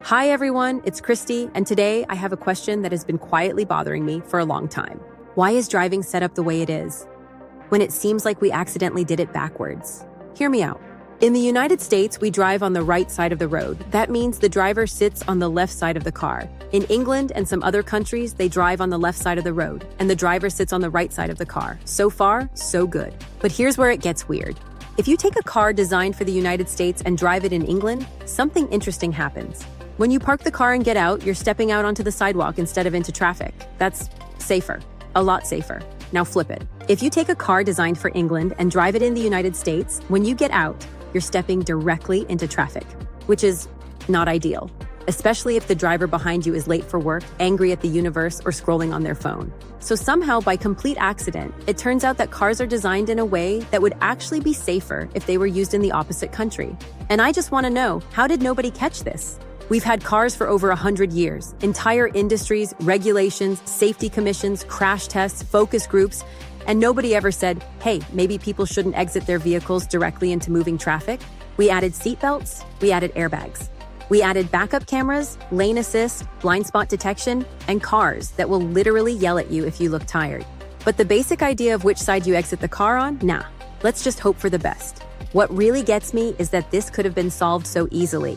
Hi everyone, it's Christy, and today I have a question that has been quietly bothering me for a long time. Why is driving set up the way it is, when it seems like we accidentally did it backwards? Hear me out. In the United States, we drive on the right side of the road. That means the driver sits on the left side of the car. In England and some other countries, they drive on the left side of the road, and the driver sits on the right side of the car. So far, so good. But here's where it gets weird. If you take a car designed for the United States and drive it in England, something interesting happens. When you park the car and get out, you're stepping out onto the sidewalk instead of into traffic. That's safer. A lot safer. Now flip it. If you take a car designed for England and drive it in the United States, when you get out, you're stepping directly into traffic, which is not ideal, especially if the driver behind you is late for work, angry at the universe, or scrolling on their phone. So somehow, by complete accident, it turns out that cars are designed in a way that would actually be safer if they were used in the opposite country. And I just want to know, how did nobody catch this? We've had cars for over 100 years. Entire industries, regulations, safety commissions, crash tests, focus groups, and nobody ever said, hey, maybe people shouldn't exit their vehicles directly into moving traffic. We added seatbelts, we added airbags. We added backup cameras, lane assist, blind spot detection, and cars that will literally yell at you if you look tired. But the basic idea of which side you exit the car on? Nah, let's just hope for the best. What really gets me is that this could have been solved so easily.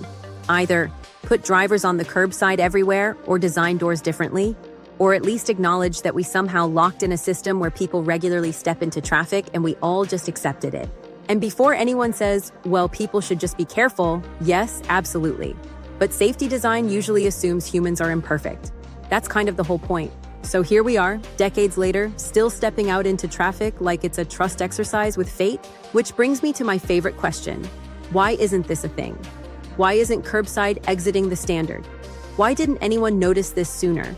Either put drivers on the curbside everywhere or design doors differently, or at least acknowledge that we somehow locked in a system where people regularly step into traffic and we all just accepted it. And before anyone says, well, people should just be careful, yes, absolutely. But safety design usually assumes humans are imperfect. That's kind of the whole point. So here we are, decades later, still stepping out into traffic like it's a trust exercise with fate, which brings me to my favorite question. Why isn't this a thing? Why isn't curbside exiting the standard? Why didn't anyone notice this sooner?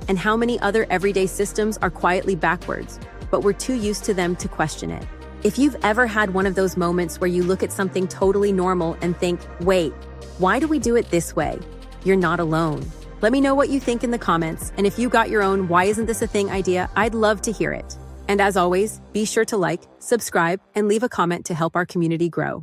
And how many other everyday systems are quietly backwards, but we're too used to them to question it? If you've ever had one of those moments where you look at something totally normal and think, wait, why do we do it this way? You're not alone. Let me know what you think in the comments, and if you got your own why isn't this a thing idea, I'd love to hear it. And as always, be sure to like, subscribe, and leave a comment to help our community grow.